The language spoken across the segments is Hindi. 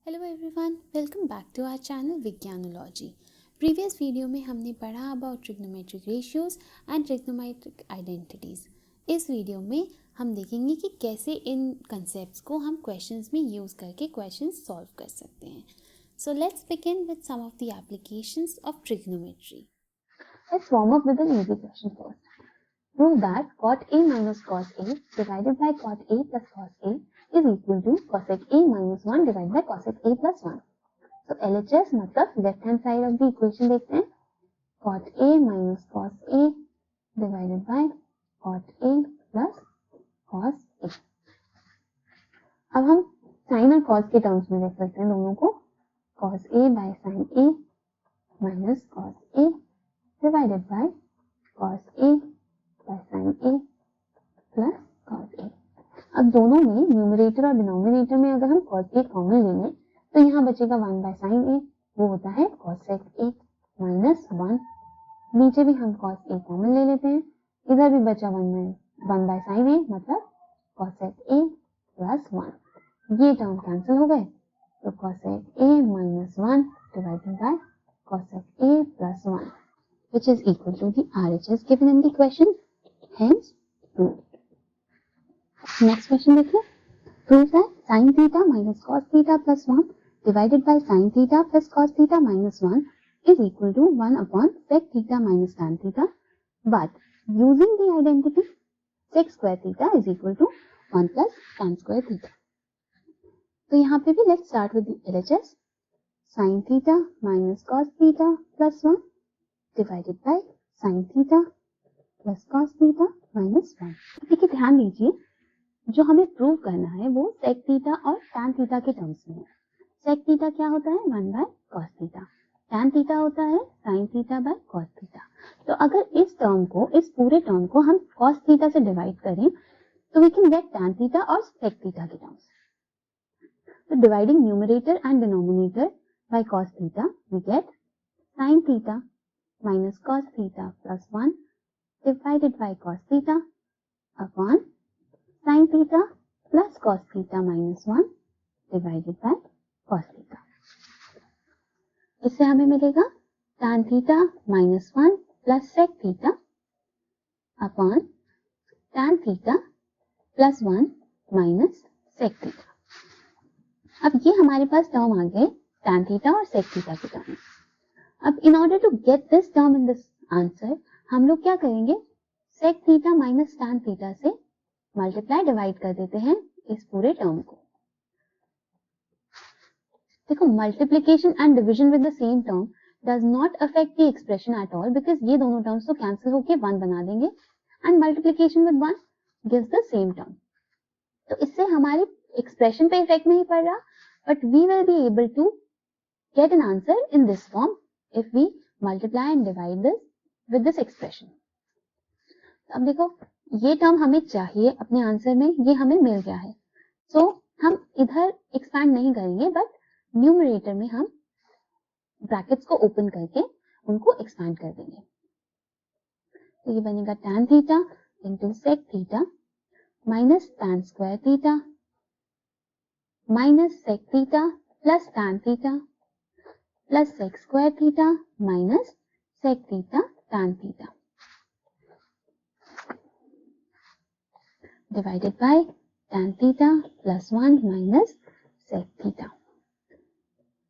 Hello everyone, welcome back to our channel Vigyanology. Previous video में हमने पढ़ा about trigonometric ratios and trigonometric identities. इस वीडियो में हम देखेंगे कि कैसे इन कंसेप्ट्स को हम क्वेश्चंस में यूज़ करके क्वेश्चंस सॉल्व कर सकते हैं। So let's begin with some of the applications of trigonometry. Let's warm up with an easy question first. Prove that cot A minus cos A divided by cot A plus cos A is equal to cosec A minus 1 divided by cosec A plus 1. So LHS मतलब left hand side of the equation देखते हैं. Cot A minus cos A divided by cot A plus cos A. अब हम sin और cos के टर्म्स में देख सकते हैं दोनों को. Cos A by sin A minus cos A divided by cos A by sin A plus cos A. अब दोनों में न्यूमरेटर और डिनोमिनेटर में अगर हम cos A कॉमन ले लें तो यहाँ बचेगा 1 by sin A, वो होता है cosec A minus 1. नीचे भी हम cos A कॉमन ले लेते हैं, इधर भी बचा 1 by sin A मतलब cosec A plus 1. ये टर्म कैंसिल हो गए तो cosec A minus 1 divided by cosec A plus 1 which is equal to the RHS given in the question. Hence proved. Next question देखिए. Prove that sin theta minus cos theta plus 1 divided by sin theta plus cos theta minus 1 is equal to 1 upon sec theta minus tan theta, but using the identity sec square theta is equal to 1 plus tan square theta. तो यहाँ पे भी let's start with the LHS. Sin theta minus cos theta plus 1 divided by sin theta plus cos theta minus 1. देखिए ध्यान दीजिए, जो हमें प्रूव करना है वो sec थीटा और tan थीटा के टर्म्स में है. sec थीटा क्या होता है 1 by cos theta, tan theta होता है sin theta by cos theta. तो अगर इस टर्म को, इस पूरे टर्म को हम cos थीटा से डिवाइड करें तो we can get tan theta और sec थीटा के टर्म्स. तो dividing numerator and denominator by cos theta we get sin theta minus cos theta plus 1 divided by cos theta upon sin theta plus cos theta minus 1 divided by cos theta. इससे हमें मिलेगा tan theta minus 1 plus sec theta upon tan theta plus 1 minus sec theta. अब ये हमारे पास टर्म आ गए tan theta और sec theta के टर्म. अब in order to get this term in this answer हम लोग क्या करेंगे, sec theta minus tan theta से मल्टीप्लाई डिवाइड कर देते हैं इस पूरे टर्म को. देखो multiplication and division with the same term does not affect the expression at all because ये दोनों टर्म्स तो कैंसिल होके 1 बना देंगे and multiplication with 1 gives the same term. तो इससे हमारी एक्सप्रेशन पे इफेक्ट नहीं पड़ रहा, but we will be able to get an answer in this form if we multiply and divide this with this expression. अब देखो ये टर्म हमें चाहिए अपने आंसर में, ये हमें मिल गया है. सो हम इधर एक्सपैंड नहीं करेंगे बट न्यूमरेटर में हम ब्रैकेट्स को ओपन करके उनको एक्सपैंड कर देंगे. तो ये बनेगा tan theta into sec theta minus tan square theta minus sec theta plus tan theta plus sec square theta minus sec theta tan theta divided by tan theta plus 1 minus sec theta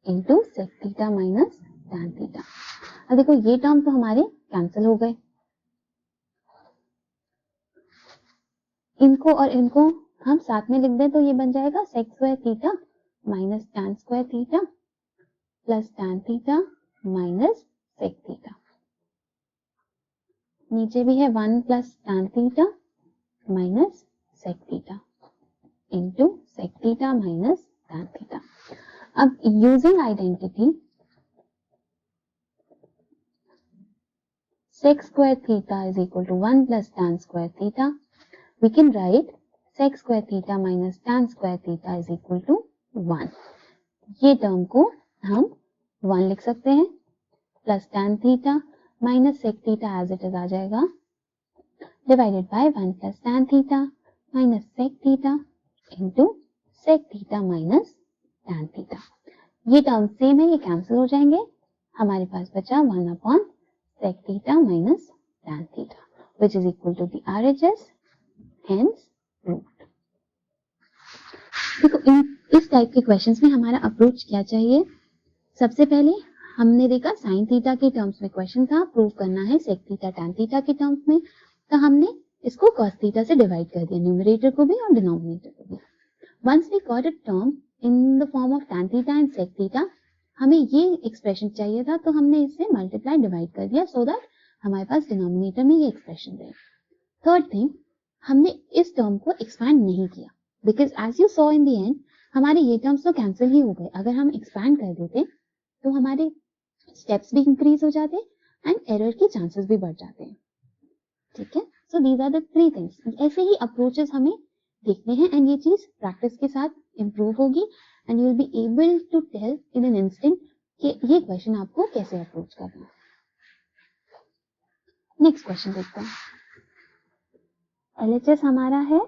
into sec theta minus tan theta. अब देखो ये टर्म तो हमारे कैंसिल हो गए, इनको और इनको हम साथ में लिख दें तो ये बन जाएगा sec square theta minus tan square theta plus tan theta minus sec theta. नीचे भी है 1 plus tan theta minus sec theta into sec theta minus tan theta. अब using identity sec square theta is equal to 1 plus tan square theta, we can write sec square theta minus tan square theta is equal to 1. ये टर्म को हम 1 लिख सकते हैं plus tan theta minus sec theta as it is आ जाएगा divided by 1 plus tan theta minus sec theta into sec theta minus tan theta. ये टर्म सेम है, ये कैंसिल हो जाएंगे, हमारे पास बचा 1 upon sec theta minus tan theta which is equal to the RHS, hence proved. देखो इस टाइप के क्वेश्चंस में हमारा अप्रोच क्या चाहिए। सबसे पहले हमने देखा साइन थीटा के टर्म्स में क्वेश्चन था, प्रूव करना है सेक थीटा टैन थीटा के टर्म्स में, तो हमने इसको कॉस थीटा से डिवाइड कर दिया, न्यूमरेटर को भी और डिनोमिनेटर को भी। Once we got a term in the form of tan theta and sec theta, हमें ये एक्सप्रेशन चाहिए था, तो हमने इससे मल्टीप्लाई डिवाइड कर दिया सो दैट हमारे पास डिनोमिनेटर में ये एक्सप्रेशन रहे। थर्ड थिंग, हमने इस टर्म को एक्सपैंड नहीं किया, because as you saw in the end हमारे ये टर्म्स तो कैंसिल ही हो गए। अगर हम एक्सपैंड कर देते तो हमारे स्टेप्स भी इंक्रीज हो जाते एंड एरर के चांसेस भी बढ़ जाते हैं। ठीक है, so these are the 3 things. ऐसे ही अप्रोचेस हमें देखने हैं एंड ये चीज प्रैक्टिस के साथ इंप्रूव होगी and you will be able to tell in an instant कि ये क्वेश्चन आपको कैसे अप्रोच करना है। नेक्स्ट क्वेश्चन देखते हैं। LHS हमारा है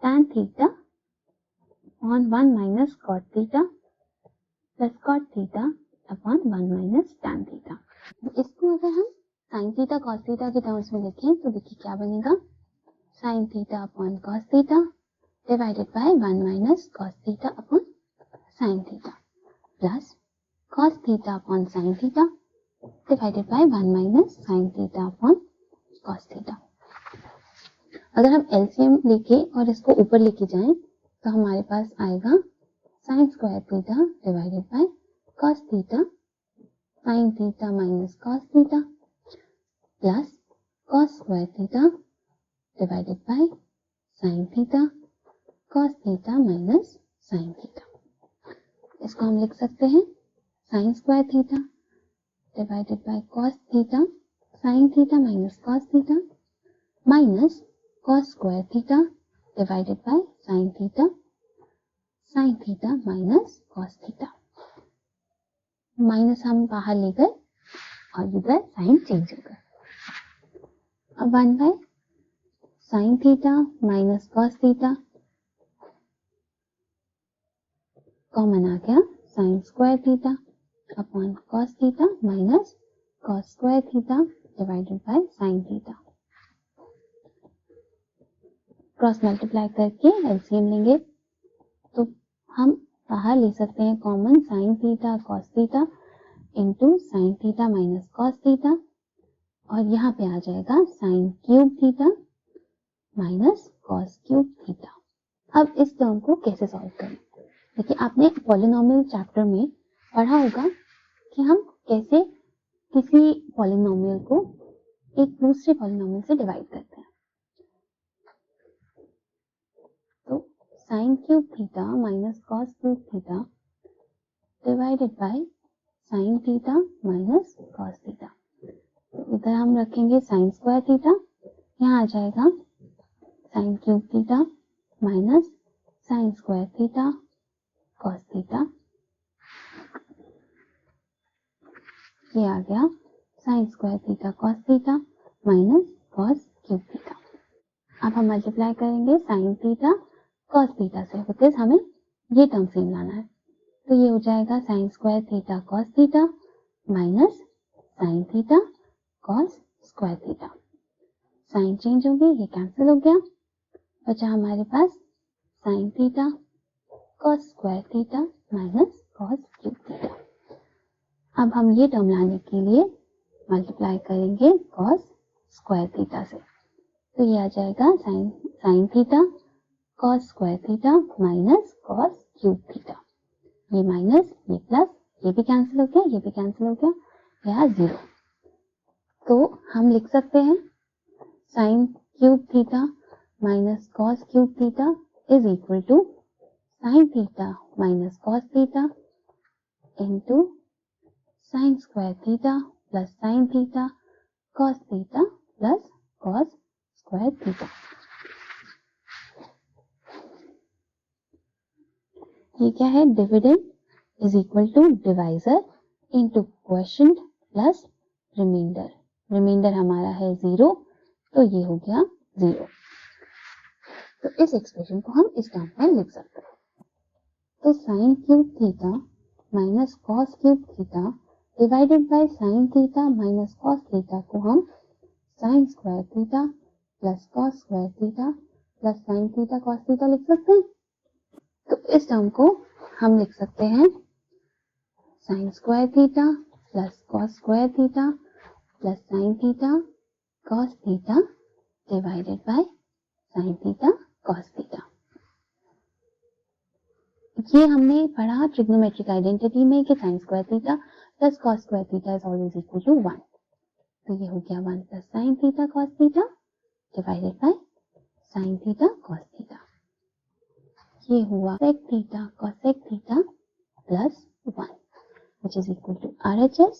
tan theta upon 1 minus cot theta plus cot theta upon 1 minus tan theta. इसको अगर हम sin थीटा cos थीटा के टर्म्स में लिखें तो देखिए क्या बनेगा, sin theta upon cos theta divided by 1 minus cos theta upon sin theta plus cos theta upon sin theta divided by 1 minus sin theta upon cos theta. अगर हम एलसीएम लेके और इसको ऊपर लेके जाएं तो हमारे पास आएगा sin square theta divided bye cos theta sin theta minus cos theta plus cos square theta divided by sin theta cos theta minus sin theta. इसको हम लिख सकते हैं sin square theta divided bye cos theta sin theta minus cos theta minus cos square theta divided by sin theta minus cos theta. Minus हम बाहर ले गए और इधर साइन चेंज हो गया। अब 1 by sin theta minus cos theta common आ गया, sin square theta upon cos theta minus cos square theta divided by sin theta. Cross multiply करके एलसीएम लेंगे तो हम बाहर ले सकते हैं common sin theta cos theta into sin theta minus cos theta और यहाँ पे आ जाएगा sin cube theta minus cos cube theta. अब इस टर्म को कैसे सॉल्व करें, देखिए आपने पॉलिनोमियल चैप्टर में पढ़ा होगा कि हम कैसे किसी पॉलिनोमियल को एक दूसरे पॉलिनोमियल से डिवाइड करते हैं। तो sin cube theta minus cos cube theta divided by sin theta minus cos theta. तो इधर हम रखेंगे sin स्क्वायर थीटा, यहाँ आ जाएगा sin cube theta minus sin square theta cos theta, ये आ गया sin square theta cos theta minus cos cube theta. अब हम मल्टीप्लाई करेंगे sin थीटा cos थीटा से, बिकॉज हमें ये टर्म सेम लाना है। तो ये हो जाएगा sin square theta cos theta minus sin theta cos square theta. Sign change हो गई, ये कैंसिल हो गया, बचा हमारे पास sin theta cos square theta minus cos cube theta. अब हम ये टर्म लाने के लिए मल्टीप्लाई करेंगे cos स्क्वायर थीटा से, तो ये आ जाएगा sin theta cos square theta minus cos cube theta. ये माइनस ये प्लस, ये भी कैंसिल हो गया, ये भी कैंसिल हो गया, यहाँ 0। तो हम लिख सकते हैं sin cube theta minus cos cube theta is equal to sin theta minus cos theta into sin square theta plus sin theta cos theta plus cos square theta. ये क्या है, dividend is equal to divisor into quotient plus remainder. Remainder हमारा है 0, तो ये हो गया 0। तो इस एक्सप्रेशन को हम इस टर्म में लिख सकते हैं। तो sin cube theta minus cos cube theta divided by sine theta minus cos theta को हम sign square theta plus cos square theta plus sine theta cos theta लिख सकते हैं। तो इस टर्म को हम लिख सकते हैं sine square theta plus cos square theta plus sine theta cos theta divided by sine theta cos theta. ये हमने पढ़ा ट्रिग्नोमेट्रिक आइडेंटिटी में कि sine square theta plus cos square theta is always equal to 1। तो ये हो गया 1 प्लस sine theta cos theta divided by sine theta cos theta. ये हुआ sec theta cosec theta plus 1 which is equal to RHS,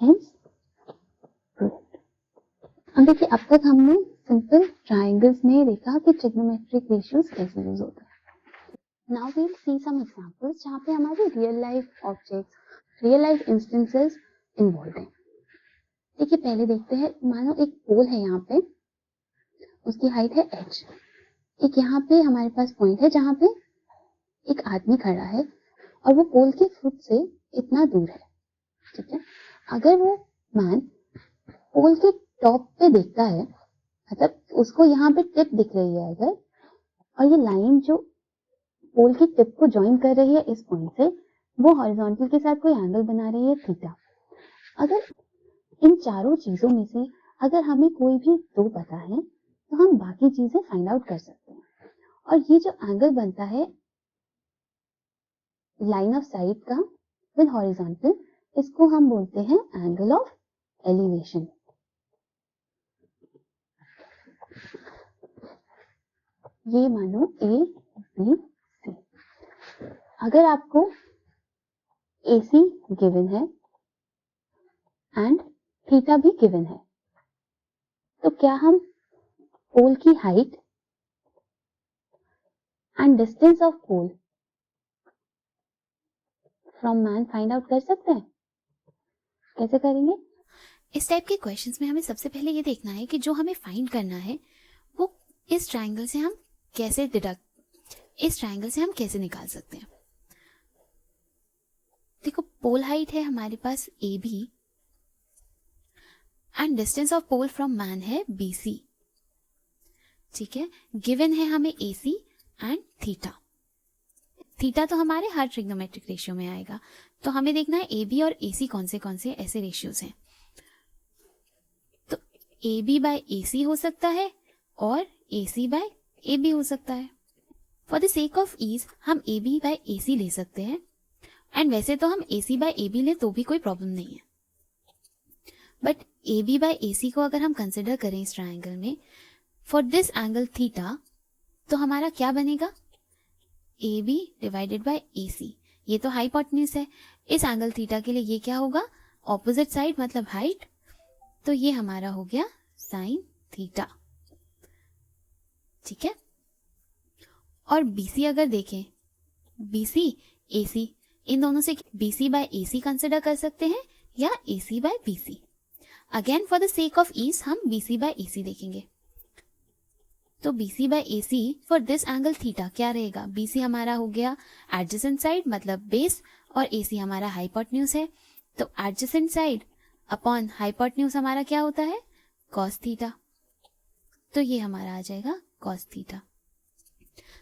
hence proved। अब देखिए, अब तक हमने सिंपल ट्राइंगल्स में देखा कि ट्रिग्नोमेट्रिक रेशियोज कैसे यूज होते हैं। Now we will see some examples जहाँ पे हमारे real life objects, real life instances involve हैं। देखिए, पहले देखते हैं, मानो एक पोल है यहाँ पे, उसकी हाइट है h। एक यहाँ पे हमारे पास पॉइंट है जहाँ पे एक आदमी खड़ा है और वो पोल के फुट से इतना दूर है, ठीक है। अगर वो मैन पोल के टॉप पे देखता है, मतलब उसको यहाँ पे टिप दिख रही है अगर, और ये लाइन जो पोल की टिप को ज्वाइन कर रही है इस पॉइंट से, वो हॉरिजॉन्टल के साथ कोई एंगल बना रही है थीटा। अगर इन चारों चीजों में से अगर हमें कोई भी दो पता है तो हम बाकी चीजें फाइंड आउट कर सकते हैं। और ये जो एंगल बनता है लाइन ऑफ साइट का विद हॉरिजॉन्टल, इसको हम बोलते हैं एंगल ऑफ एलिवेशन। ये मानो ए बी सी। अगर आपको AC गिवन है एंड थीटा भी गिवन है, तो क्या हम पोल की height and distance of pole from man find out कर सकते हैं? कैसे करेंगे? इस टाइप के क्वेश्चंस में हमें सबसे पहले ये देखना है कि जो हमें फाइंड करना है वो इस ट्रायंगल से हम कैसे निकाल सकते हैं। देखो, पोल हाइट है हमारे पास AB and distance of pole from man है BC, ठीक है। गिवन है हमें AC एंड थीटा तो हमारे हर ट्रिग्नोमेट्रिक रेशियो में आएगा। तो हमें देखना है AB और AC कौन से ऐसे रेशियोज हैं। तो AB बाय AC हो सकता है और AC बाय AB हो सकता है। For the sake of ease हम AB बाय AC ले सकते हैं, एंड वैसे तो हम AC बाय AB ले तो भी कोई प्रॉब्लम नहीं है, बट AB बाय AC को अगर हम कंसिडर करें इस ट्रायंगल में फॉर दिस एंगल थीटा, तो हमारा क्या बनेगा? AB divided by AC। ये तो हाइपोटेन्यूज है, इस एंगल थीटा के लिए ये क्या होगा? ऑपोजिट साइड मतलब हाइट। तो ये हमारा हो गया साइन थीटा, ठीक है। और BC अगर देखें, BC AC, इन दोनों से BC बाय AC कंसिडर कर सकते हैं या AC by BC। Again for the sake of ease हम BC बाय AC देखेंगे। तो BC by AC for this angle theta क्या रहेगा? BC हमारा हो गया एडजेसेंट साइड मतलब बेस, और AC हमारा हाइपोटेन्यूज है। तो एडजेसेंट साइड अपॉन हाइपोटेन्यूज हमारा क्या होता है? Cos theta. तो ये हमारा आ जाएगा कॉस थीटा।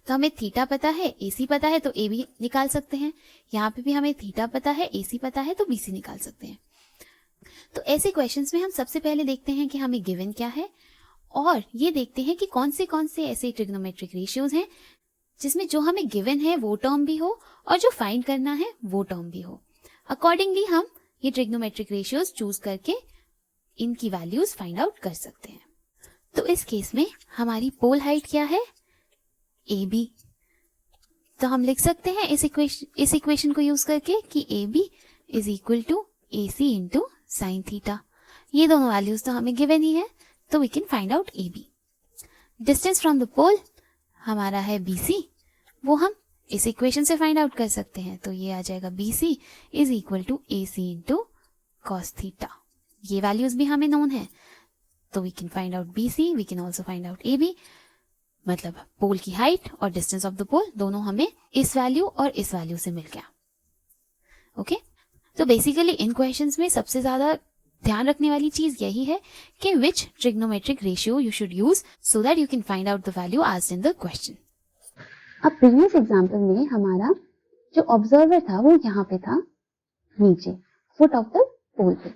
तो हमें थीटा पता है, AC पता है, तो AB निकाल सकते हैं। यहाँ पे भी हमें थीटा पता है, AC पता है, तो BC निकाल सकते हैं। तो ऐसे क्वेश्चंस में हम सबसे पहले देखते हैं कि हमें गिवन क्या है, और ये देखते हैं कि कौन से ऐसे ट्रिग्नोमेट्रिक रेशियोज हैं जिसमें जो हमें गिवन है वो टर्म भी हो और जो फाइंड करना है वो टर्म भी हो। अकॉर्डिंगली हम ये ट्रिग्नोमेट्रिक रेशियोज चूज करके इनकी वैल्यूज फाइंड आउट कर सकते हैं। तो इस केस में हमारी पोल हाइट क्या है? AB। तो हम लिख सकते हैं इस इक्वेशन को यूज करके कि AB is equal to AC into sine theta. ये दोनों वैल्यूज तो हमें गिवन ही है, तो we can find out AB। Distance from the pole हमारा है BC, वो हम इस इक्वेशन से फाइंड आउट कर सकते हैं। तो ये आ जाएगा BC is equal to AC into cos theta. ये वैल्यूज भी हमें नोन है, तो we can find out BC, we can also find out AB। मतलब पोल की हाइट और डिस्टेंस ऑफ द पोल दोनों हमें इस वैल्यू और इस वैल्यू से मिल गया। ओके, तो बेसिकली इन क्वेश्चंस में सबसे ज़्यादा ध्यान रखने वाली चीज़ यही है कि which trigonometric ratio you should use so that you can find out the value asked in the question. अब प्रीवियस एग्जाम्पल में हमारा जो ऑब्जर्वर था वो यहाँ पे था नीचे फुट ऑफ द पोल पे।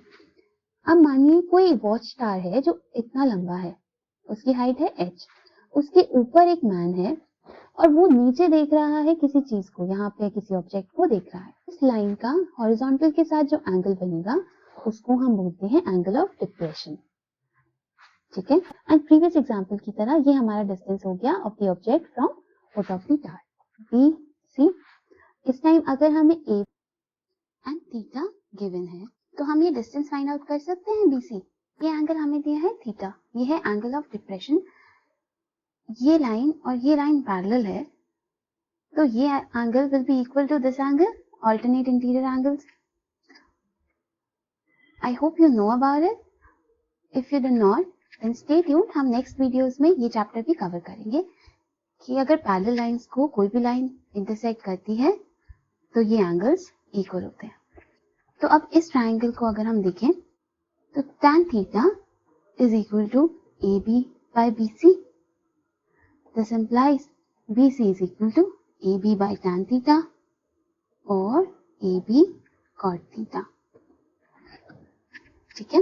अब मानिए कोई वॉच टावर है जो इतना लंबा है, उसकी हाइट है h, उसके ऊपर एक मैन है और वो नीचे देख रहा है किसी चीज को, यहाँ पे किसी ऑब्जेक्ट को देख रहा है। इस लाइन का हॉरिजॉन्टल के साथ जो एंगल बनेगा उसको हम बोलते हैं एंगल ऑफ डिप्रेशन, ठीक है। एंड प्रीवियस एग्जांपल की तरह ये हमारा डिस्टेंस हो गया of the object from foot of the tower B C. इस टाइम अगर हमें ए एंड थीटा गिवन है तो हम ये डिस्टेंस फाइंड आउट कर सकते हैं बीसी। ये एंगल हमें दिया है थीटा, ये है एंगल ऑफ डिप्रेशन। ये लाइन और ये लाइन पैरेलल है तो ये angle will be equal to this angle, alternate interior angles. I hope you know about it. If you do not, then stay tuned. हम नेक्स्ट वीडियोस में ये चैप्टर भी कवर करेंगे कि अगर पैरेलल लाइंस को कोई भी लाइन इंटरसेक्ट करती है तो ये एंगल्स इक्वल होते हैं। तो अब इस ट्रायंगल को अगर हम देखें तो tan theta is equal to AB by BC. This implies BC is equal to AB by tan theta or AB cot theta. ठीक है?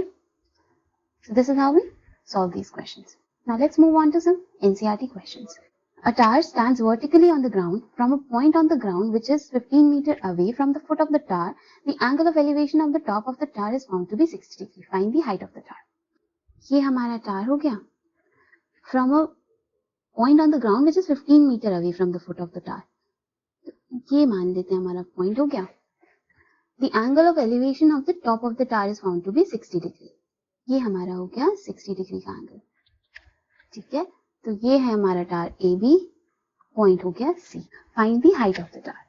So this is how we solve these questions. Now let's move on to some NCERT questions. A tower stands vertically on the ground from a point on the ground which is 15 meters away from the foot of the tower. The angle of elevation of the top of the tower is found to be 60 degree. Find the height of the tower. ये हमारा टावर हो गया from a point on the ground which is 15 meter away from the foot of the tower. ये मान लेते हैं हमारा पॉइंट हो गया। The angle of elevation of the top of the tower is found to be 60 degree. ये हमारा हो गया 60 डिग्री का एंगल, ठीक है। तो ये है हमारा टावर ए बी, पॉइंट हो गया C. Find the height of the tower.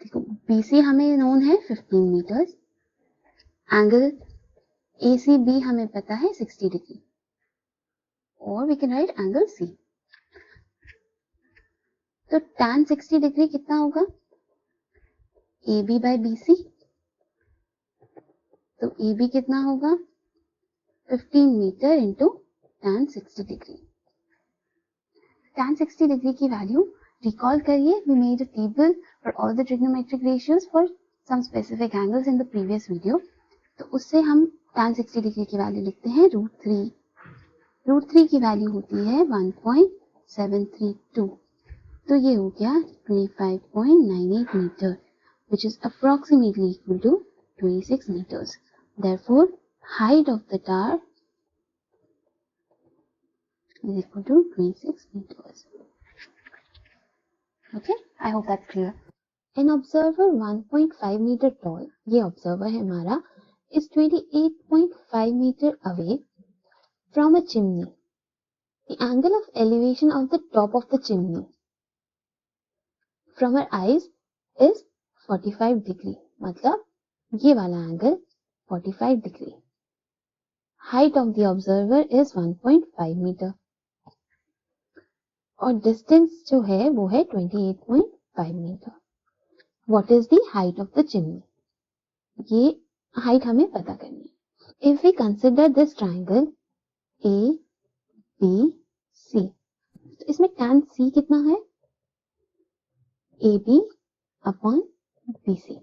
देखो बी सी हमें नोन है 15 metres, angle A C B हमें पता है 60 डिग्री, और we can write angle C. तो tan 60 डिग्री कितना होगा, A B by B C. तो ए बी कितना होगा 15 metre into tan 60 degree. tan 60 degree की वैल्यू रिकॉल करिए, we made a table for all the trigonometric ratios for some specific angles in the previous video. तो उससे हम tan 60 डिग्री की वैल्यू लिखते हैं √3। √3 की वैल्यू होती है 1.732। तो ये हो गया 25.98 metre which is approximately equal to 26 meters. Therefore, height of the tower is equal to 26 meters. Okay, I hope that's clear. An observer 1.5 meter tall, ये observer है हमारा, is 28.5 meter away from a chimney. The angle of elevation of the top of the chimney from her eyes is 45 degree, मतलब ये वाला angle 45 degree. Height of the observer is 1.5 metre और डिस्टेंस जो है वो है 28.5 metre. What is the height of the chimney, ये हाइट हमें पता करनी है। If we consider this triangle A B C, तो इसमें tan सी कितना है, A B upon B C.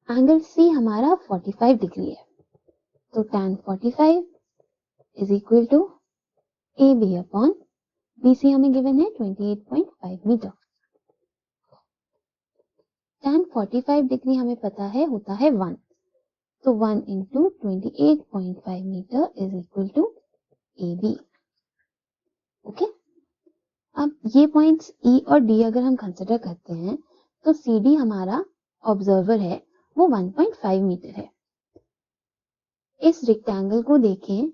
Angle C हमारा 45 डिग्री है, तो tan 45 is equal to A B upon B C हमें गिवन है 28.5 मीटर। tan 45 डिग्री हमें पता है होता है 1, तो 1 into 28.5 metre is equal to A B. Okay, अब ये पॉइंट्स ई और डी अगर हम कंसिडर करते हैं तो सी डी हमारा ऑब्जर्वर है वो 1.5 मीटर है। इस रेक्टेंगल को देखें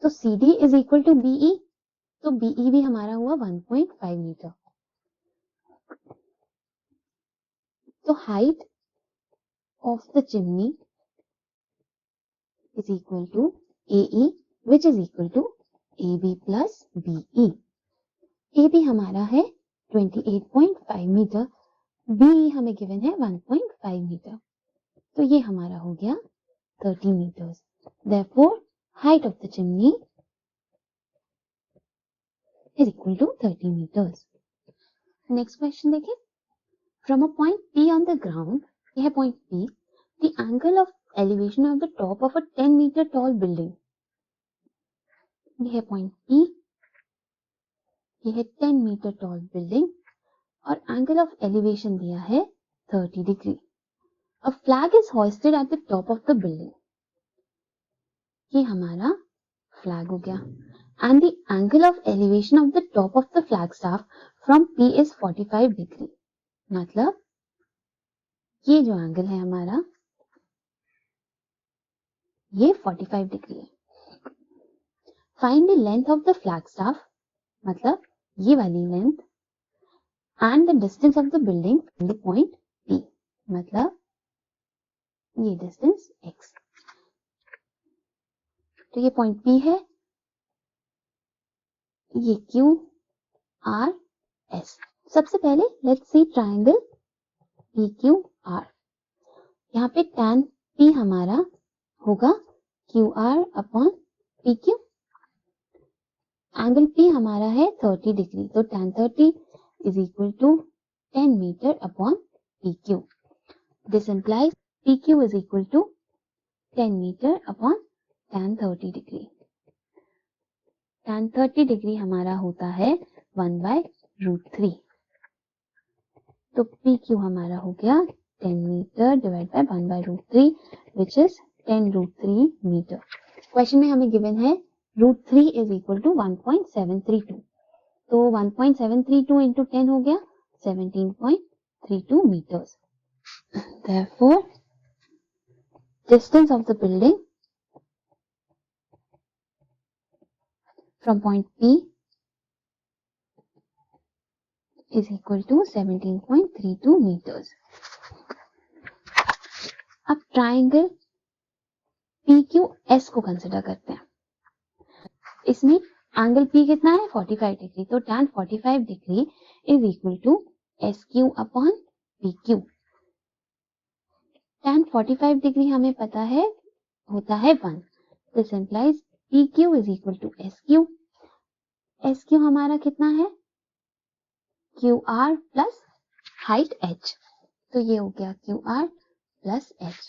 तो C D is equal to BE, तो बीई भी हमारा हुआ 1.5 मीटर। तो height of the chimney is equal to AE which is equal to A B plus BE. A B हमारा है 28.5 मीटर, बी हमें गिवन है 1.5 मीटर, तो ये हमारा हो गया 30 meters. Therefore, height of the chimney is equal to 30 meters. Next question देखें. From a point P on the ground, यह है point P, the angle of elevation of the top of a 10 meter tall building. यह है point P, यह है 10 meter tall building और angle of elevation दिया है 30 degree. A flag is hoisted at the top of the building. ये हमारा flag हो गया. And the angle of elevation of the top of the flagstaff from P is 45 degree. मतलब ये जो एंगल है हमारा ये 45 डिग्री है. Find the length of the flagstaff, मतलब ये वाली length, and the distance of the building from the point P, मतलब ये डिस्टेंस x. तो ये पॉइंट P है, ये Q R S. सबसे पहले लेट्स सी ट्रायंगल PQR. यहाँ पे tan P हमारा होगा QR upon PQ. Angle P हमारा है 30 डिग्री, तो tan 30 is equal to 10 meter upon PQ. This implies PQ is equal to 10 meter upon tan 30 degree. tan 30 degree हमारा होता है 1/√3. तो PQ हमारा हो गया 10 metre divide by 1/√3 which is 10√3 metre. Question में हमें गिवन है √3 is equal to 1.732. तो 1.732 into 10 हो गया 17.32 meters. Therefore, distance of the building from point P is equal to 17.32 meters. अब ट्राइंगल PQS को कंसिडर करते हैं. इसमें एंगल P कितना है 45 डिग्री, तो tan 45 degree is equal to SQ upon PQ. tan 45 degree हमें पता है होता है 1. This implies PQ is equal to SQ. SQ हमारा कितना है QR प्लस हाइट H, तो ये हो गया QR plus H.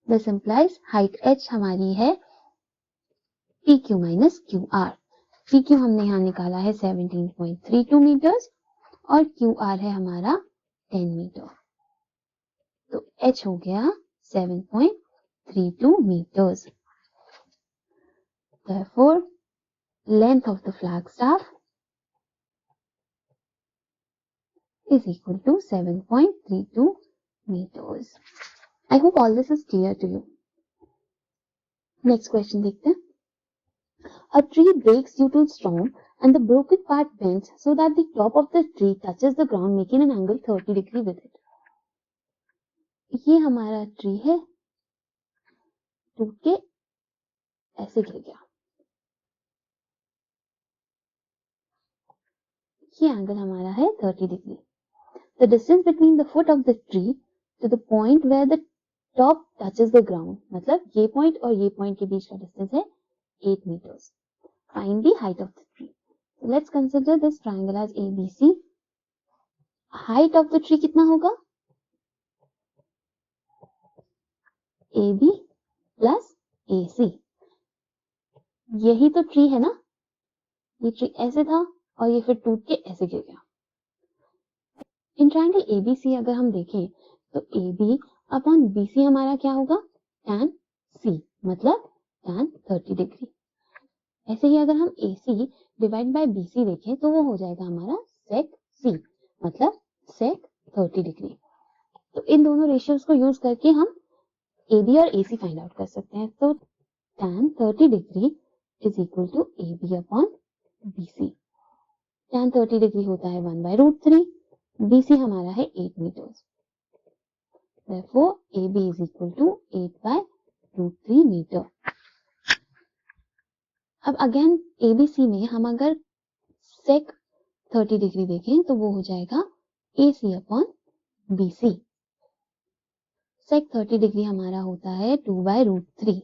This implies height H हमारी है PQ माइनस QR. PQ हमने यहाँ निकाला है 17.32 मीटर्स और QR है हमारा 10 मीटर, तो H हो गया 7.32 meters. Therefore, length of the flagstaff is equal to 7.32 meters. I hope all this is clear to you. Next question देखते हैं. A tree breaks due to storm and the broken part bends so that the top of the tree touches the ground, making an angle 30 degree with it. ये हमारा ट्री है, टूट के ऐसे गिर गया. ये एंगल हमारा है 30 degree. The distance between the foot of the tree to the point where the top touches the ground, मतलब ये पॉइंट और ये पॉइंट के बीच का डिस्टेंस है 8 meters. Find the height of the tree. So let's consider this triangle as ABC. Height of the tree कितना होगा? AB plus AC. यही तो ट्री है ना, ये ट्री ऐसे था और ये फिर टूट के ऐसे गिर गया. इन ट्रायंगल ABC अगर हम देखें तो AB अपॉन BC हमारा क्या होगा tan C, मतलब tan 30 डिग्री. ऐसे ही अगर हम AC डिवाइड बाय BC देखें तो वो हो जाएगा हमारा sec C, मतलब sec 30 डिग्री. तो इन दोनों रेशियोज को यूज करके हम AB और AC फाइंड आउट कर सकते हैं. तो tan 30 degree is equal to AB upon BC. tan 30 degree होता है 1/√3. BC हमारा है 8 meters. Therefore, AB is equal to 8/√3 meter. अब अगेन ABC में हम अगर sec 30 डिग्री देखें तो वो हो जाएगा AC upon BC. sec 30 degree हमारा होता है 2/√3.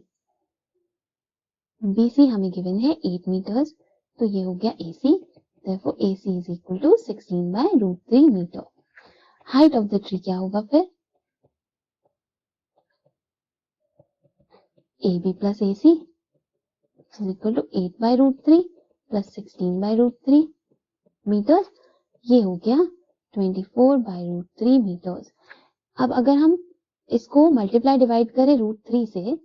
BC हमें गिवन है 8 मीटर्स, तो ये हो गया AC. Therefore AC is equal to 16/√3 metre. Height of the tree क्या होगा फिर? AB plus AC is equal to 8/√3 plus 16/√3 metres. ये हो गया 24/√3 मीटर्स. अब अगर हम इसको मल्टीप्लाई डिवाइड करें √3 से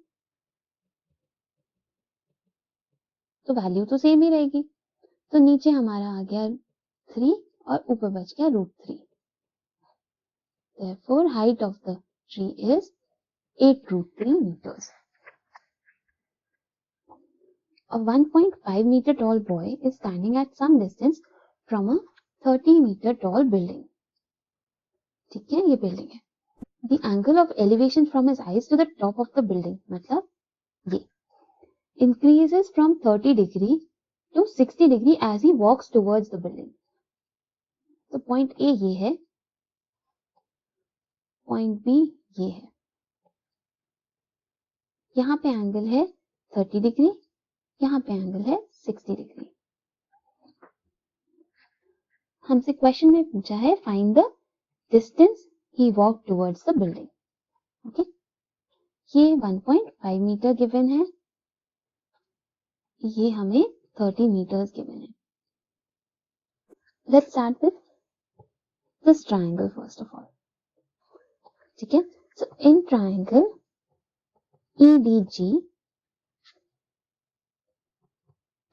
तो वैल्यू तो सेम ही रहेगी. तो नीचे हमारा आ गया 3 और ऊपर बच गया √3. Therefore height of the tree is 8√3 meters. A 1.5 meter tall boy is standing at some distance from a 30 meter tall building. ठीक है, ये बिल्डिंग है. The angle of elevation from his eyes to the top of the building, मतलब ये, increases from 30 degree to 60 degree as he walks towards the building. तो point A ये है, point B ये है. यहाँ पे एंगल है 30 डिग्री, यहाँ पे एंगल है 60 डिग्री. हमसे क्वेश्चन में पूछा है find the distance he walk towards the building. Okay, ये 1.5 मीटर गिवन है, ये हमें 30 मीटर्स गिवन है. Let's start with this triangle first of all. ठीक है, सो in triangle EDG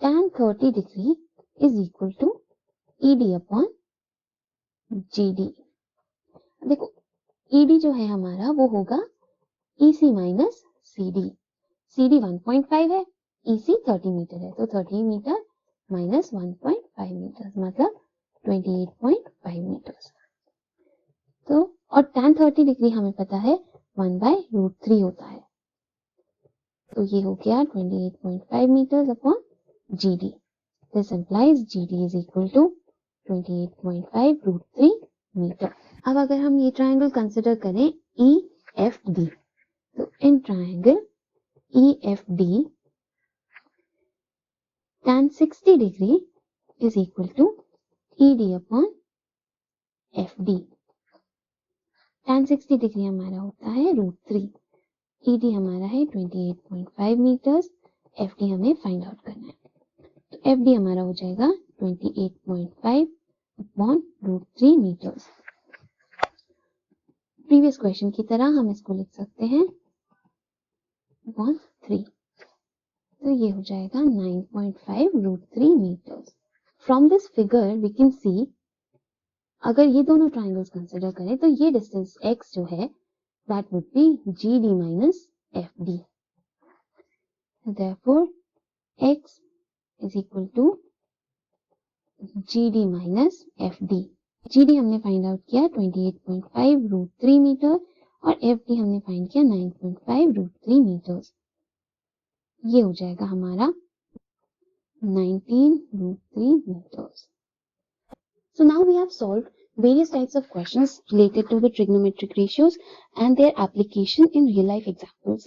tan 30 degree is equal to ED upon GD. देखो ED जो है हमारा वो होगा EC माइनस CD. CD 1.5 है, EC 30 मीटर है, तो 30 मीटर माइनस 1.5 मीटर मतलब 28.5 मीटर्स. तो और tan 30 डिग्री हमें पता है 1/√3 होता है, तो ये हो गया 28.5 meters upon GD. This implies GD is equal to 28.5√3 meter. अब अगर हम ये ट्रायंगल कंसिडर करें EFD, तो in triangle EFD tan 60 degree is equal to ED upon FD. tan 60 degree हमारा होता है √3. ED हमारा है 28.5 मीटर्स, FD हमें फाइंड आउट करना है, तो FD हमारा हो जाएगा 28.5 अपॉन √3 मीटर्स. प्रीवियस क्वेश्चन की तरह हम इसको लिख सकते हैं अपॉन 3, तो ये हो जाएगा 9.5 √3 metres. From this figure we can see, अगर ये दोनों ट्राइंगल्स कंसिडर करें तो ये डिस्टेंस x जो है that would be GD minus FD. Therefore, x is equal to GD minus FD. GD हमने फाइंड आउट किया 28.5 √3 मीटर और FD हमने फाइंड किया 9.5 √3 मीटर्स. ये हो जाएगा हमारा 19 √3 meters. So now we have solved various types of questions related to the trigonometric ratios and their application in real life examples.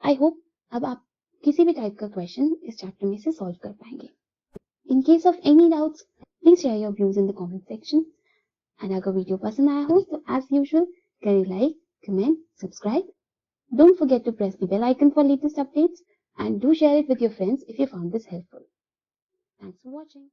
I hope अब आप किसी भी टाइप का क्वेश्चन इस चैप्टर में से सॉल्व कर पाएंगे. In case of any doubts, please share your views in the comment section. And अगर वीडियो पसंद आया हो तो as usual करें like, comment, subscribe. Don't forget to press the bell icon for latest updates and do share it with your friends if you found this helpful. Thanks for watching.